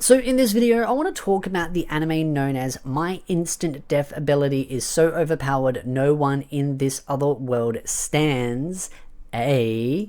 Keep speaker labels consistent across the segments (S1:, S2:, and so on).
S1: So in this video, I want to talk about the anime known as My Instant Death Ability is so overpowered no one in this other world stands a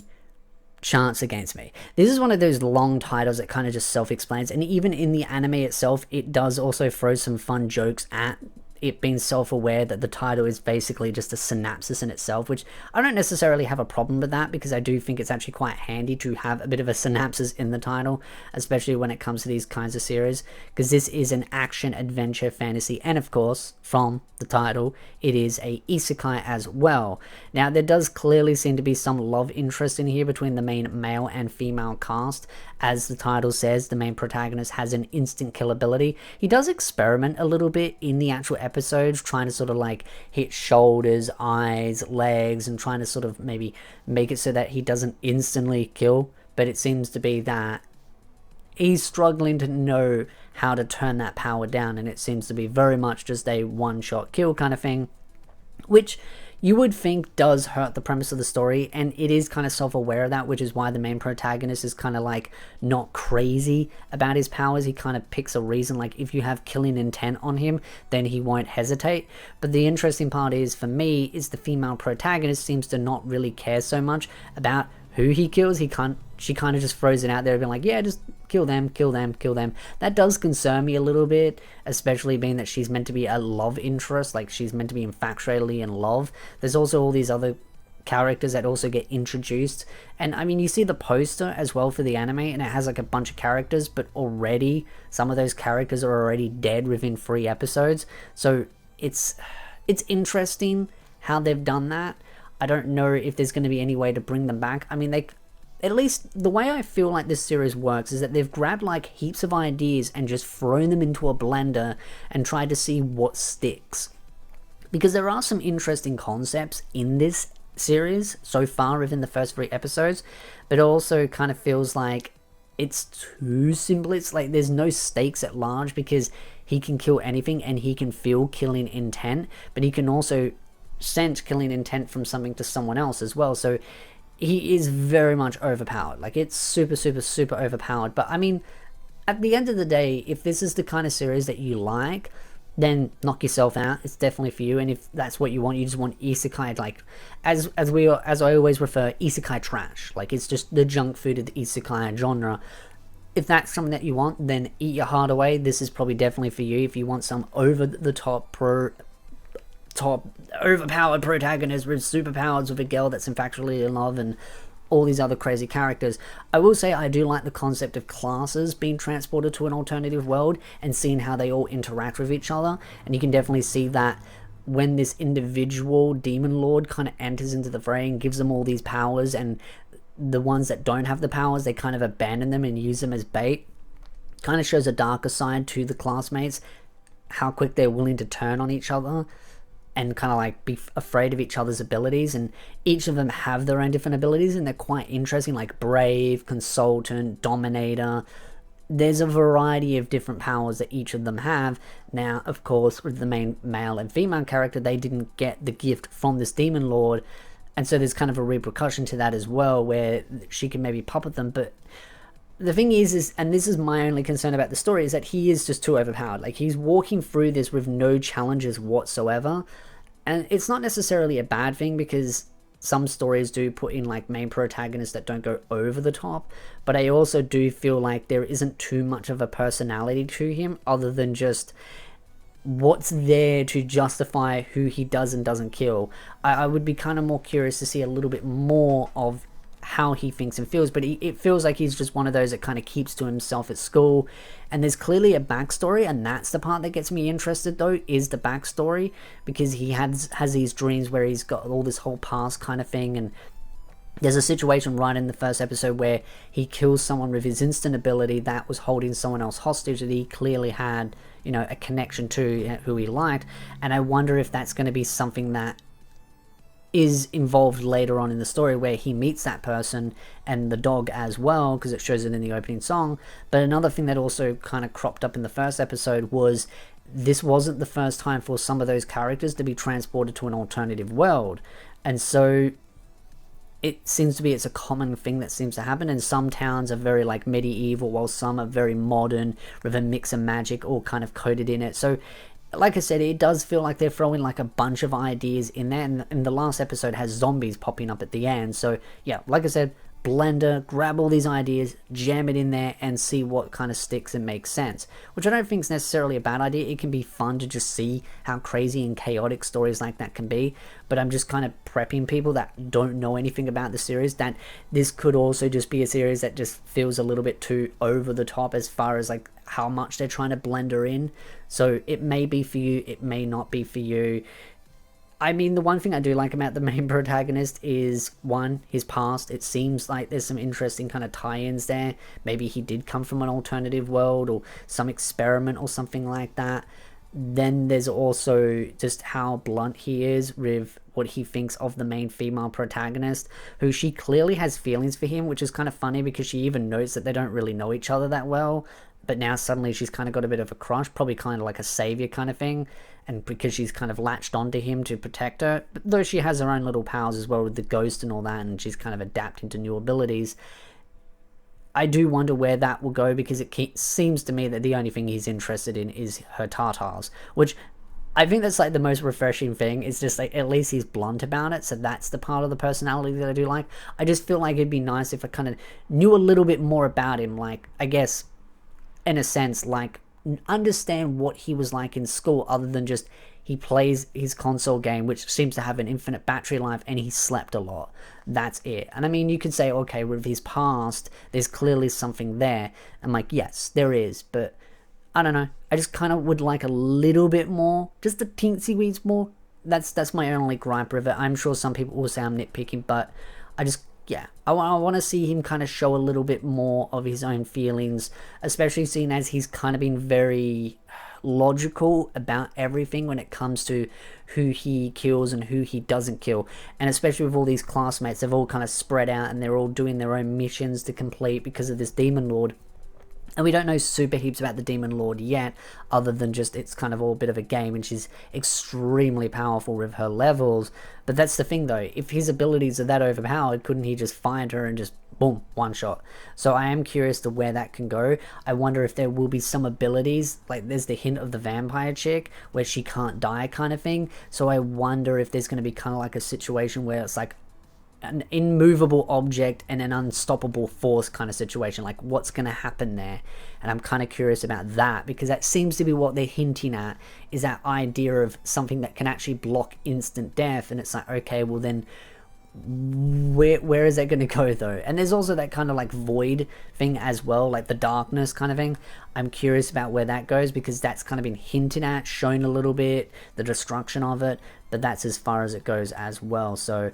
S1: chance against me. This is one of those long titles that kind of just self-explains, and even in the anime itself, it does also throw some fun jokes at it being self-aware that the title is basically just a synopsis in itself, which I don't necessarily have a problem with that, because I do think it's actually quite handy to have a bit of a synopsis in the title, especially when it comes to these kinds of series, because this is an action, adventure, fantasy, and of course, from the title, it is a isekai as well. Now, there does clearly seem to be some love interest in here between the main male and female cast. As the title says, the main protagonist has an instant kill ability. He does experiment a little bit in the actual episodes, trying to sort of like hit shoulders, eyes, legs, and trying to sort of maybe make it so that he doesn't instantly kill, but it seems to be that he's struggling to know how to turn that power down, and it seems to be very much just a one-shot kill kind of thing, which you would think does hurt the premise of the story, and it is kind of self-aware of that, which is why the main protagonist is kind of like not crazy about his powers. He kind of picks a reason, like if you have killing intent on him, then he won't hesitate. But the interesting part is, for me, is the female protagonist seems to not really care so much about who he kills. She kind of just throws it out there, being like, yeah, just kill them, kill them, kill them. That does concern me a little bit, especially being that she's meant to be a love interest, like she's meant to be infatuatedly in love. There's also all these other characters that also get introduced, and I mean, you see the poster as well for the anime, and it has like a bunch of characters, but already some of those characters are already dead within 3 episodes. So it's interesting how they've done that. I don't know if there's going to be any way to bring them back. I mean, at least the way I feel like this series works is that they've grabbed like heaps of ideas and just thrown them into a blender and tried to see what sticks. Because there are some interesting concepts in this series so far within the first 3 episodes, but it also kind of feels like it's too simple. It's like there's no stakes at large, because he can kill anything and he can feel killing intent, but he can also sense killing intent from something to someone else as well. So he is very much overpowered. Like, it's super, super, super overpowered. But I mean, at the end of the day, if this is the kind of series that you like, then knock yourself out. It's definitely for you. And if that's what you want, you just want isekai, like as I always refer, isekai trash. Like, it's just the junk food of the isekai genre. If that's something that you want, then eat your heart away. This is probably definitely for you. If you want some over the top overpowered protagonist with superpowers, with a girl that's infatuatedly in love, and all these other crazy characters. I will say I do like the concept of classes being transported to an alternative world and seeing how they all interact with each other, and you can definitely see that when this individual demon lord kind of enters into the fray and gives them all these powers, and the ones that don't have the powers, they kind of abandon them and use them as bait. Kind of shows a darker side to the classmates, how quick they're willing to turn on each other and kind of like be afraid of each other's abilities, and each of them have their own different abilities, and they're quite interesting, like brave, consultant, dominator. There's a variety of different powers that each of them have. Now, of course, with the main male and female character, they didn't get the gift from this demon lord, and so there's kind of a repercussion to that as well, where she can maybe puppet them. But the thing is, and this is my only concern about the story, is that he is just too overpowered. Like, he's walking through this with no challenges whatsoever, and it's not necessarily a bad thing, because some stories do put in like main protagonists that don't go over the top, but I also do feel like there isn't too much of a personality to him, other than just what's there to justify who he does and doesn't kill. I would be kind of more curious to see a little bit more of how he thinks and feels, but it feels like he's just one of those that kind of keeps to himself at school. And there's clearly a backstory, and that's the part that gets me interested, though, is the backstory, because he has these dreams where he's got all this whole past kind of thing, and there's a situation right in the first episode where he kills someone with his instant ability that was holding someone else hostage that he clearly had, you know, a connection to, who he liked. And I wonder if that's going to be something that is involved later on in the story, where he meets that person and the dog as well, because it shows it in the opening song. But another thing that also kind of cropped up in the first episode was this wasn't the first time for some of those characters to be transported to an alternative world. And so it seems to be, it's a common thing that seems to happen, and some towns are very like medieval while some are very modern with a mix of magic all kind of coded in it. So like I said, it does feel like they're throwing like a bunch of ideas in there, and the last episode has zombies popping up at the end. So yeah, like I said, blender, grab all these ideas, jam it in there, and see what kind of sticks and makes sense. Which I don't think is necessarily a bad idea. It can be fun to just see how crazy and chaotic stories like that can be. But I'm just kind of prepping people that don't know anything about the series that this could also just be a series that just feels a little bit too over the top as far as like how much they're trying to blend her in. So it may be for you, it may not be for you. I mean, the one thing I do like about the main protagonist is, one, his past. It seems like there's some interesting kind of tie-ins there. Maybe he did come from an alternative world or some experiment or something like that. Then there's also just how blunt he is with what he thinks of the main female protagonist, who she clearly has feelings for him, which is kind of funny because she even notes that they don't really know each other that well. But now suddenly she's kind of got a bit of a crush, probably kind of like a savior kind of thing. And because she's kind of latched onto him to protect her, but though she has her own little powers as well with the ghost and all that, and she's kind of adapting to new abilities, I do wonder where that will go, because it seems to me that the only thing he's interested in is her tartars, which I think that's like the most refreshing thing. It's just like, at least he's blunt about it, so that's the part of the personality that I do like. I just feel like it'd be nice if I kind of knew a little bit more about him, like, I guess, in a sense, like, understand what he was like in school, other than just he plays his console game, which seems to have an infinite battery life, and he slept a lot. That's it. And I mean, you could say, okay, with his past, there's clearly something there. I'm like, yes, there is, but I don't know. I just kind of would like a little bit more, just a teensy weeds more. That's my only gripe with it. I'm sure some people will say I'm nitpicking, but I just, yeah, I want to see him kind of show a little bit more of his own feelings, especially seeing as he's kind of been very logical about everything when it comes to who he kills and who he doesn't kill. And especially with all these classmates, they've all kind of spread out and they're all doing their own missions to complete because of this demon lord. And we don't know super heaps about the Demon Lord yet, other than just it's kind of all a bit of a game, and she's extremely powerful with her levels. But that's the thing though, if his abilities are that overpowered, couldn't he just find her and just boom, one shot? So I am curious to where that can go. I wonder if there will be some abilities, like there's the hint of the vampire chick, where she can't die kind of thing. So I wonder if there's going to be kind of like a situation where it's like an immovable object and an unstoppable force kind of situation, like what's going to happen there. And I'm kind of curious about that, because that seems to be what they're hinting at, is that idea of something that can actually block instant death. And it's like, okay, well then where is that going to go though? And there's also that kind of like void thing as well, like the darkness kind of thing. I'm curious about where that goes, because that's kind of been hinted at, shown a little bit, the destruction of it, but that's as far as it goes as well. So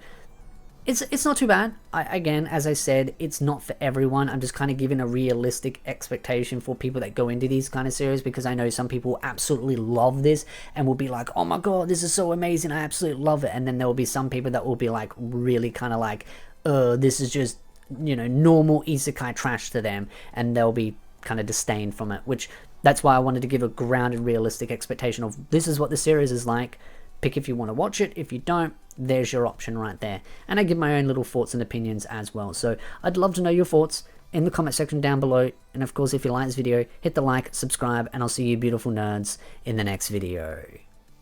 S1: it's not too bad. Again, as I said, it's not for everyone. I'm just kind of giving a realistic expectation for people that go into these kind of series, because I know some people absolutely love this and will be like, oh my god, this is so amazing, I absolutely love it. And then there will be some people that will be like really kind of like, this is just, you know, normal isekai trash to them, and they'll be kind of disdain from it, which that's why I wanted to give a grounded, realistic expectation of this is what the series is like. Pick if you want to watch it. If you don't, there's your option right there. And I give my own little thoughts and opinions as well. So I'd love to know your thoughts in the comment section down below. And of course, if you like this video, hit the like, subscribe, and I'll see you beautiful nerds in the next video.